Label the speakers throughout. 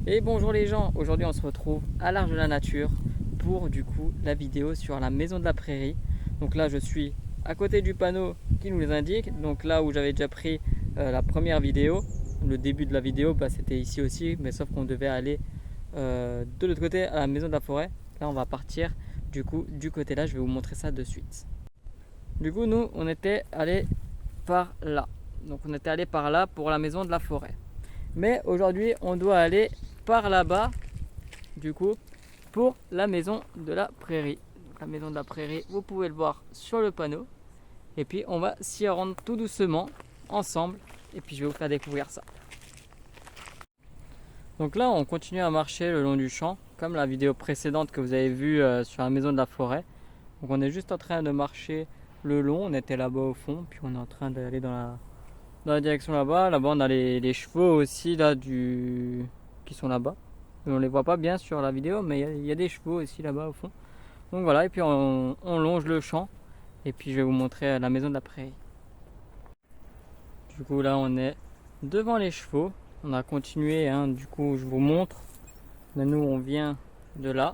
Speaker 1: Et bonjour les gens, aujourd'hui on se retrouve à l'Arche de la Nature pour du coup la vidéo sur la maison de la prairie. Donc là je suis à côté du panneau qui nous les indique, donc là où j'avais déjà pris la première vidéo, le début de la vidéo c'était ici aussi, mais sauf qu'on devait aller de l'autre côté à la maison de la forêt. Là on va partir du coup du côté là, je vais vous montrer ça de suite. Du coup nous on était allé par là, donc on était allé par là pour la maison de la forêt. Mais aujourd'hui on doit aller par là-bas du coup pour la maison de la prairie. Donc, la maison de la prairie, vous pouvez le voir sur le panneau. Et puis on va s'y rendre tout doucement ensemble. Et puis je vais vous faire découvrir ça. Donc là on continue à marcher le long du champ, comme la vidéo précédente que vous avez vue sur la maison de la forêt. Donc on est juste en train de marcher le long, on était là-bas au fond, puis on est en train d'aller dans la direction là-bas. Là-bas on a les chevaux aussi là qui sont là-bas. On les voit pas bien sur la vidéo, mais il y a des chevaux aussi là-bas au fond. Donc voilà, et puis on longe le champ. Et puis je vais vous montrer la maison de la prairie. Du coup là on est devant les chevaux. On a continué, hein, du coup je vous montre. Là, nous on vient de là.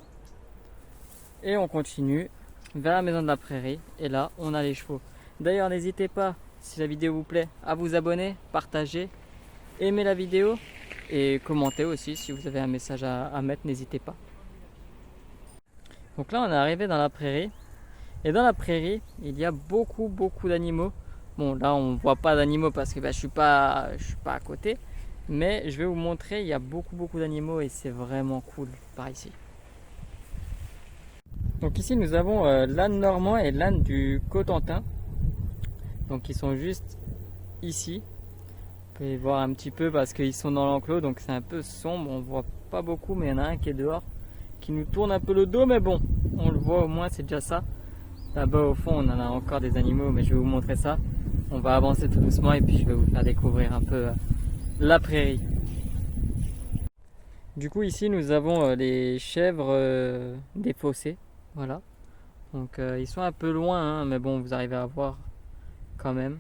Speaker 1: Et on continue vers la maison de la prairie. Et là on a les chevaux. D'ailleurs n'hésitez pas, si la vidéo vous plaît, à vous abonner, partager, aimer la vidéo. Et commenter aussi, si vous avez un message à mettre, n'hésitez pas. Donc là on est arrivé dans la prairie. Et dans la prairie, il y a beaucoup d'animaux. Bon là on ne voit pas d'animaux parce que je suis pas à côté. Mais je vais vous montrer, il y a beaucoup d'animaux et c'est vraiment cool par ici. Donc ici nous avons l'âne normand et l'âne du Cotentin. Donc ils sont juste ici. Vous pouvez voir un petit peu parce qu'ils sont dans l'enclos, donc c'est un peu sombre, on voit pas beaucoup, mais il y en a un qui est dehors, qui nous tourne un peu le dos, mais bon, on le voit au moins, c'est déjà ça. Là-bas au fond, on en a encore des animaux, mais je vais vous montrer ça. On va avancer tout doucement et puis je vais vous faire découvrir un peu la prairie. Du coup ici nous avons les chèvres des fossés, voilà. Donc ils sont un peu loin, hein, mais bon, vous arrivez à voir quand même.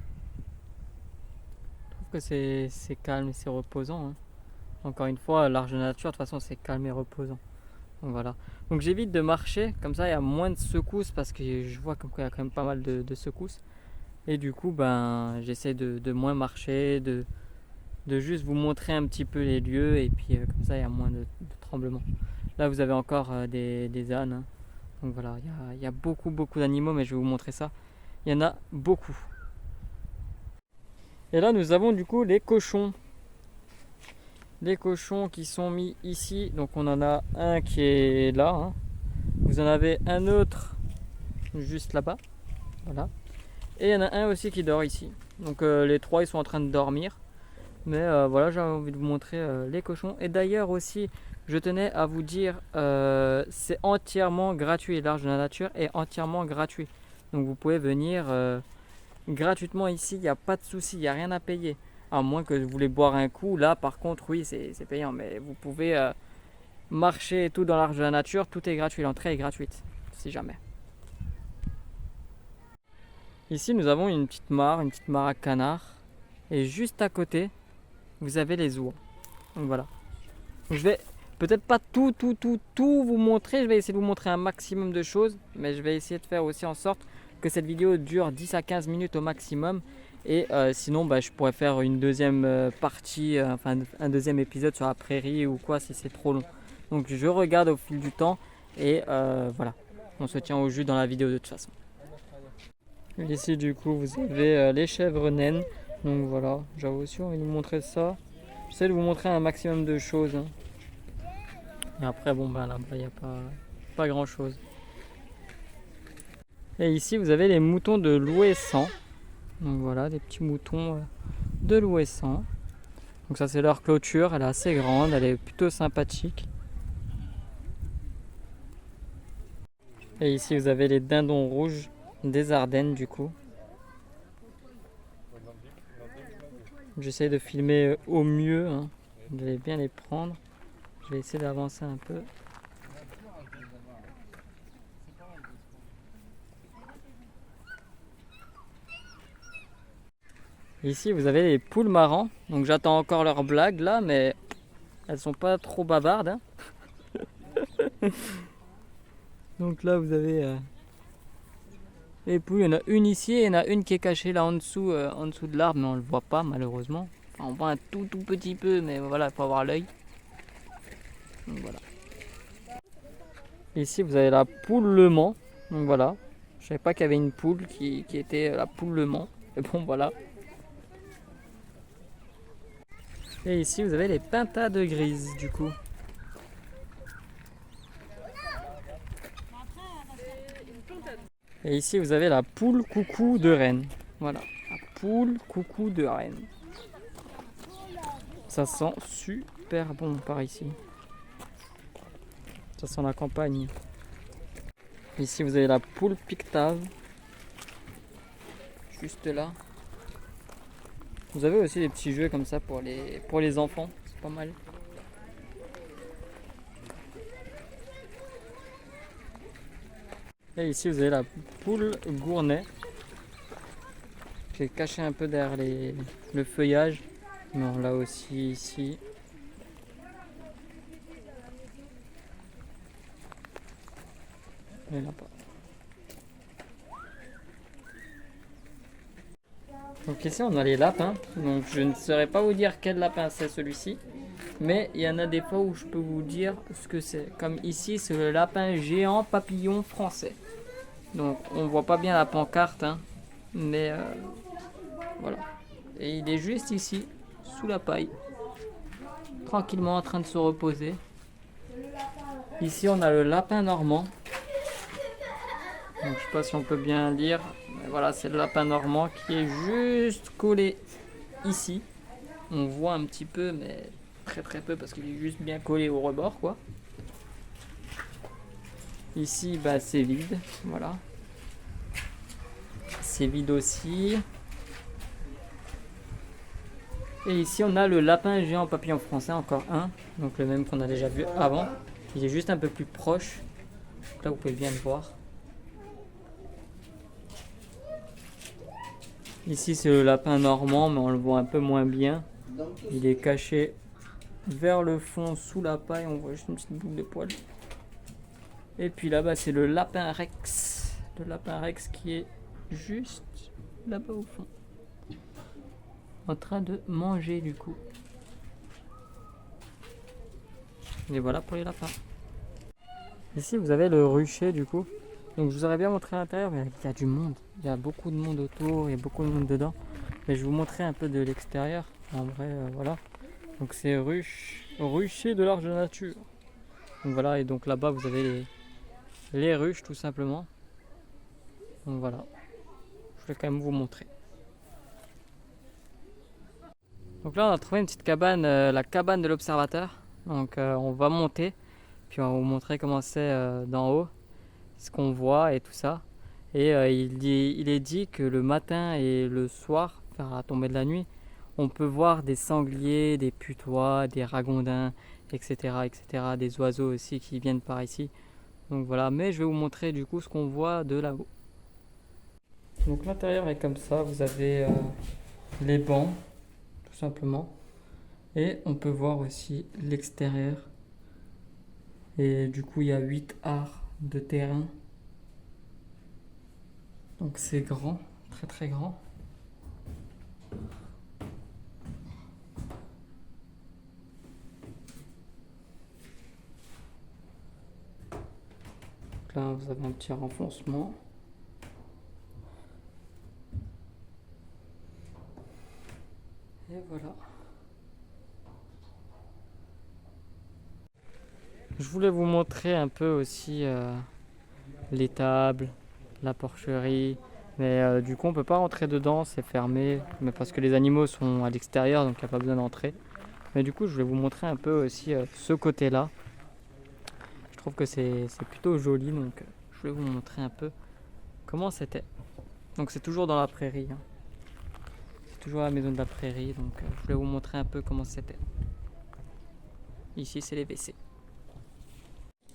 Speaker 1: Que c'est calme et c'est reposant, hein. Encore une fois, l'Arche de la Nature, de toute façon, c'est calme et reposant. Donc voilà. Donc j'évite de marcher, comme ça il y a moins de secousses parce que je vois qu'il y a quand même pas mal de secousses. Et du coup, j'essaie de moins marcher, de juste vous montrer un petit peu les lieux et puis comme ça il y a moins de tremblements. Là vous avez encore des ânes, hein. Donc voilà, il y a beaucoup d'animaux, mais je vais vous montrer ça. Il y en a beaucoup. Et là nous avons du coup les cochons. Les cochons qui sont mis ici. Donc on en a un qui est là, hein. Vous en avez un autre juste là-bas. Voilà. Et il y en a un aussi qui dort ici. Donc les trois ils sont en train de dormir. Mais voilà, j'ai envie de vous montrer les cochons. Et d'ailleurs aussi, je tenais à vous dire, c'est entièrement gratuit. L'Arche de la Nature est entièrement gratuit. Donc vous pouvez venir gratuitement ici, il n'y a pas de souci, il n'y a rien à payer. À moins que vous voulez boire un coup, là par contre oui c'est payant. Mais vous pouvez marcher et tout dans l'Arche de la Nature, tout est gratuit, l'entrée est gratuite, si jamais. Ici nous avons une petite mare à canards. Et juste à côté, vous avez les ours. Donc voilà. Donc, je vais peut-être pas tout vous montrer. Je vais essayer de vous montrer un maximum de choses. Mais je vais essayer de faire aussi en sorte que cette vidéo dure 10 à 15 minutes au maximum. Et sinon, je pourrais faire une deuxième partie, enfin un deuxième épisode sur la prairie ou quoi si c'est trop long. Donc je regarde au fil du temps et voilà. On se tient au jus dans la vidéo de toute façon. Ici du coup vous avez les chèvres naines. Donc voilà, j'avais aussi envie de vous montrer ça. J'essaie de vous montrer un maximum de choses, hein. Et après là-bas il n'y a pas grand chose. Et ici vous avez les moutons de l'Ouessant. Donc voilà, des petits moutons de l'Ouessant. Donc ça c'est leur clôture, elle est assez grande, elle est plutôt sympathique. Et ici vous avez les dindons rouges des Ardennes du coup. J'essaie de filmer au mieux, hein. Je vais bien les prendre. Je vais essayer d'avancer un peu. Ici vous avez les poules marrants. Donc j'attends encore leur blague là, mais Elles sont pas trop bavardes, hein. Donc là vous avez les poules. Il y en a une ici et il y en a une qui est cachée là en dessous de l'arbre, mais on le voit pas malheureusement. Enfin, on voit un tout petit peu, mais voilà, il faut avoir l'œil. Donc voilà. Ici vous avez la poule Le Mans. Donc voilà. Je savais pas qu'il y avait une poule qui était la poule Le Mans. Mais bon voilà. Et ici vous avez les pintades grises du coup. Et ici vous avez la poule coucou de Rennes. Voilà, la poule coucou de Rennes. Ça sent super bon par ici. Ça sent la campagne. Ici vous avez la poule pictave. Juste là. Vous avez aussi des petits jeux comme ça pour les enfants. C'est pas mal. Et ici vous avez la poule gournay qui est cachée un peu derrière le feuillage. Mais on l'a aussi ici. Il n'y en a pas. Donc ici on a les lapins. Donc je ne saurais pas vous dire quel lapin c'est celui-ci. Mais il y en a des fois où je peux vous dire ce que c'est. Comme ici c'est le lapin géant papillon français. Donc on voit pas bien la pancarte, hein, mais voilà. Et il est juste ici, sous la paille, tranquillement en train de se reposer. Ici on a le lapin normand. Donc, je sais pas si on peut bien lire, mais voilà, c'est le lapin normand qui est juste collé ici. On voit un petit peu, mais très peu parce qu'il est juste bien collé au rebord, quoi. Ici, bah, c'est vide, voilà. C'est vide aussi. Et ici, on a le lapin géant papillon français, encore un. Donc le même qu'on a déjà vu avant. Il est juste un peu plus proche. Donc là, vous pouvez bien le voir. Ici, c'est le lapin normand, mais on le voit un peu moins bien. Il est caché vers le fond, sous la paille. On voit juste une petite boule de poils. Et puis là-bas, c'est le lapin rex. Le lapin rex qui est juste là-bas au fond. En train de manger du coup. Et voilà pour les lapins. Ici, vous avez le rucher du coup. Donc je vous aurais bien montré à l'intérieur, mais il y a du monde. Il y a beaucoup de monde autour, il y a beaucoup de monde dedans. Mais je vais vous montrer un peu de l'extérieur. En vrai, voilà. Donc c'est rucher de l'Arche de la Nature. Donc voilà, et donc là-bas vous avez les ruches tout simplement. Donc voilà. Je vais quand même vous montrer. Donc là on a trouvé une petite cabane, la cabane de l'observateur. Donc on va monter, puis on va vous montrer comment c'est d'en haut, ce qu'on voit et tout ça. Et il est dit que le matin et le soir, vers la tombée de la nuit, on peut voir des sangliers, des putois, des ragondins, etc., etc., des oiseaux aussi qui viennent par ici. Donc voilà, mais je vais vous montrer du coup ce qu'on voit de là-haut. Donc l'intérieur est comme ça, vous avez les bancs, tout simplement. Et on peut voir aussi l'extérieur. Et du coup, il y a 8 arts de terrain. Donc c'est grand, très grand. Donc là, vous avez un petit renfoncement. Et voilà. Je voulais vous montrer un peu aussi les tables, la porcherie. Mais du coup, on peut pas rentrer dedans, c'est fermé. Mais parce que les animaux sont à l'extérieur, donc il n'y a pas besoin d'entrer. Mais du coup, je voulais vous montrer un peu aussi ce côté-là. Je trouve que c'est plutôt joli, donc je voulais vous montrer un peu comment c'était. Donc c'est toujours dans la prairie. Hein. C'est toujours à la maison de la prairie, donc je voulais vous montrer un peu comment c'était. Ici, c'est les WC.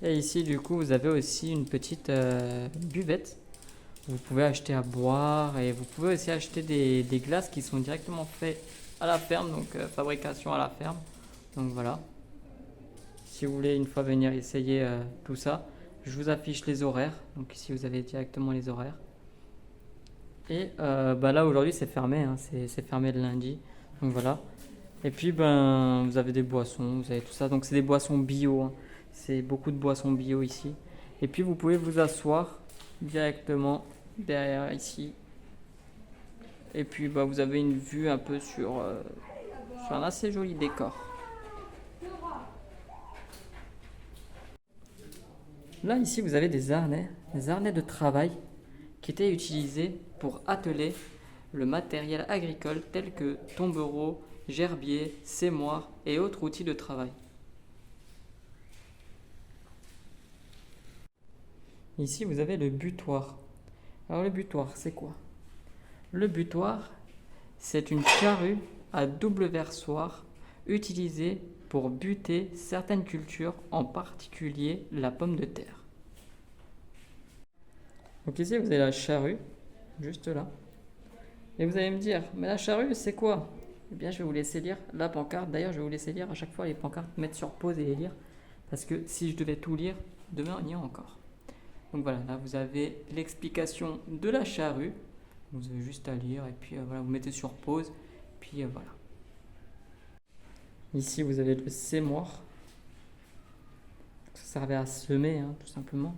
Speaker 1: Et ici, du coup, vous avez aussi une petite buvette. Vous pouvez acheter à boire et vous pouvez aussi acheter des glaces qui sont directement faites à la ferme, donc fabrication à la ferme. Donc voilà. si vous voulez une fois venir essayer tout ça, je vous affiche les horaires. Donc ici, vous avez directement les horaires. Et là, aujourd'hui, c'est fermé. Hein, c'est fermé le lundi. Donc voilà. Et puis, vous avez des boissons, vous avez tout ça. Donc, c'est des boissons bio. Hein. C'est beaucoup de boissons bio ici. Et puis, vous pouvez vous asseoir directement derrière ici. Et puis, vous avez une vue un peu sur un assez joli décor. Là, ici, vous avez des harnais de travail qui étaient utilisés pour atteler le matériel agricole tel que tombereaux, gerbiers, sémoirs et autres outils de travail. Ici, vous avez le butoir. Alors, le butoir, c'est quoi? Le butoir, c'est une charrue à double versoir utilisée pour buter certaines cultures, en particulier la pomme de terre. Donc ici, vous avez la charrue, juste là. Et vous allez me dire, mais la charrue, c'est quoi? Eh bien, je vais vous laisser lire la pancarte. D'ailleurs, je vais vous laisser lire à chaque fois les pancartes, mettre sur pause et les lire. Parce que si je devais tout lire, demain, on y est encore. Donc voilà, là, vous avez l'explication de la charrue. Vous avez juste à lire et puis voilà, vous mettez sur pause. Puis voilà. Ici, vous avez le sémoir. Ça servait à semer, hein, tout simplement.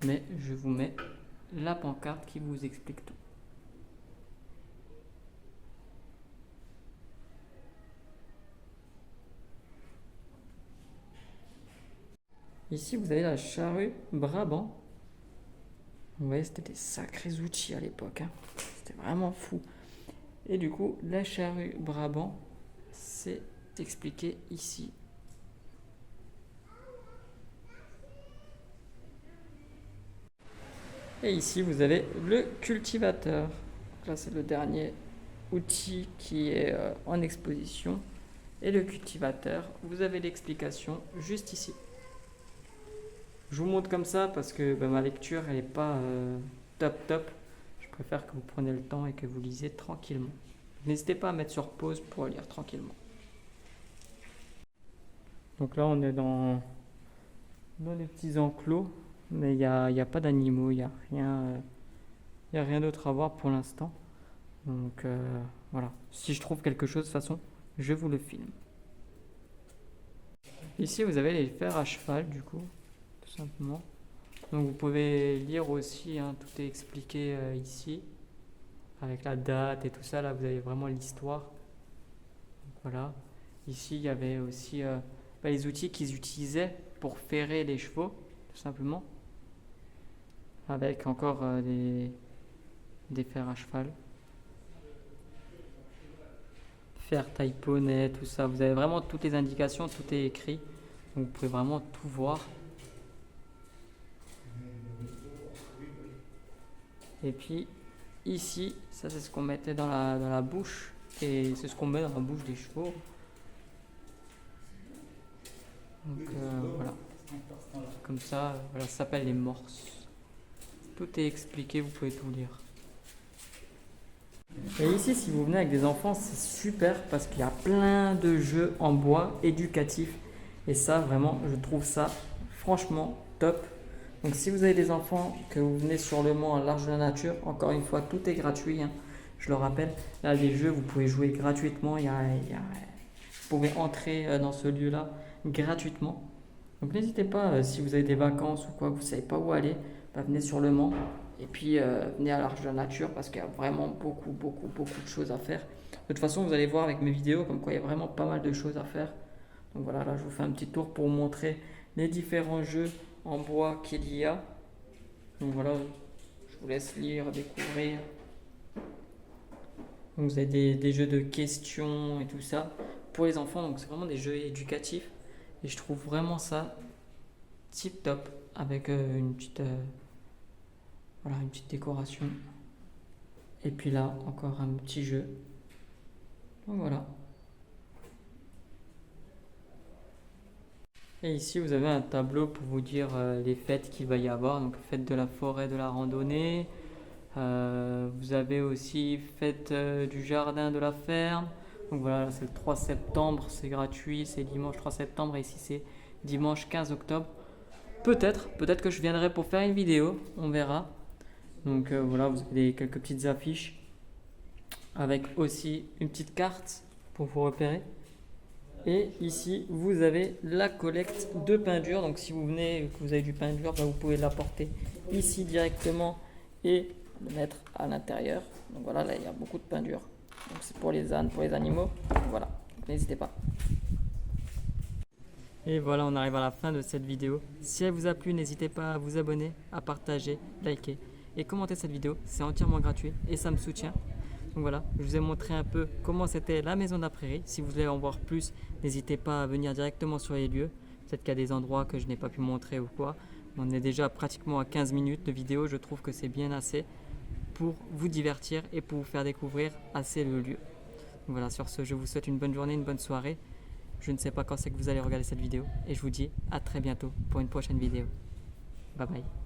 Speaker 1: Mais je vous mets la pancarte qui vous explique tout. Ici, vous avez la charrue Brabant. Vous voyez, c'était des sacrés outils à l'époque. Hein. C'était vraiment fou. Et du coup, la charrue Brabant, c'est expliqué ici. Et ici, vous avez le cultivateur. Donc là, c'est le dernier outil qui est en exposition. Et le cultivateur, vous avez l'explication juste ici. Je vous montre comme ça parce que ma lecture, elle n'est pas top. Je préfère que vous preniez le temps et que vous lisiez tranquillement. N'hésitez pas à mettre sur pause pour lire tranquillement. Donc là, on est dans les petits enclos, mais il n'y a pas d'animaux, il n'y a rien d'autre à voir pour l'instant. Donc voilà, si je trouve quelque chose, de toute façon, je vous le filme. Ici, vous avez les fers à cheval, du coup, tout simplement. Donc vous pouvez lire aussi, hein, tout est expliqué ici, avec la date et tout ça. Là, vous avez vraiment l'histoire. Donc, voilà. Ici, il y avait aussi les outils qu'ils utilisaient pour ferrer les chevaux, tout simplement. Avec encore des fers à cheval. Fer, taille poney, tout ça. Vous avez vraiment toutes les indications, tout est écrit. Donc vous pouvez vraiment tout voir. Et puis ici, ça c'est ce qu'on mettait dans la bouche. Et c'est ce qu'on met dans la bouche des chevaux. Donc voilà. Comme ça, voilà, ça s'appelle les morses. Tout est expliqué, vous pouvez tout lire. Et ici, si vous venez avec des enfants, c'est super parce qu'il y a plein de jeux en bois éducatifs. Et ça, vraiment, je trouve ça franchement top. Donc si vous avez des enfants, que vous venez sur le Mans à l'Arche de la Nature, encore une fois, tout est gratuit. Hein, je le rappelle, là, les jeux, vous pouvez jouer gratuitement. Vous pouvez entrer dans ce lieu-là gratuitement. Donc n'hésitez pas, si vous avez des vacances ou quoi, que vous ne savez pas où aller, venez sur le Mans. Et puis venez à l'Arche de la Nature parce qu'il y a vraiment beaucoup de choses à faire. De toute façon, vous allez voir avec mes vidéos comme quoi il y a vraiment pas mal de choses à faire. Donc voilà, là je vous fais un petit tour pour vous montrer les différents jeux en bois qu'il y a. Donc voilà, je vous laisse lire, découvrir. Donc vous avez des jeux de questions et tout ça pour les enfants. Donc c'est vraiment des jeux éducatifs. Et je trouve vraiment ça tip top avec une petite décoration. Et puis là, encore un petit jeu. Donc voilà. Et ici, vous avez un tableau pour vous dire les fêtes qu'il va y avoir. Donc, fête de la forêt, de la randonnée. Vous avez aussi fête du jardin, de la ferme. Donc voilà, c'est le 3 septembre, c'est gratuit. C'est dimanche 3 septembre. Et ici, c'est dimanche 15 octobre. Peut-être que je viendrai pour faire une vidéo, on verra. Donc voilà, vous avez quelques petites affiches avec aussi une petite carte pour vous repérer. Et ici, vous avez la collecte de pain dur. Donc si vous venez et que vous avez du pain dur, vous pouvez l'apporter ici directement et le mettre à l'intérieur. Donc voilà, là il y a beaucoup de pain dur. Donc c'est pour les ânes, pour les animaux. Donc voilà, n'hésitez pas. Et voilà, on arrive à la fin de cette vidéo. Si elle vous a plu, n'hésitez pas à vous abonner, à partager, liker et commenter cette vidéo. C'est entièrement gratuit et ça me soutient. Donc voilà, je vous ai montré un peu comment c'était la maison de la prairie. Si vous voulez en voir plus, n'hésitez pas à venir directement sur les lieux. Peut-être qu'il y a des endroits que je n'ai pas pu montrer ou quoi. On est déjà pratiquement à 15 minutes de vidéo. Je trouve que c'est bien assez pour vous divertir et pour vous faire découvrir assez le lieu. Donc voilà, sur ce, je vous souhaite une bonne journée, une bonne soirée. Je ne sais pas quand c'est que vous allez regarder cette vidéo et je vous dis à très bientôt pour une prochaine vidéo. Bye bye.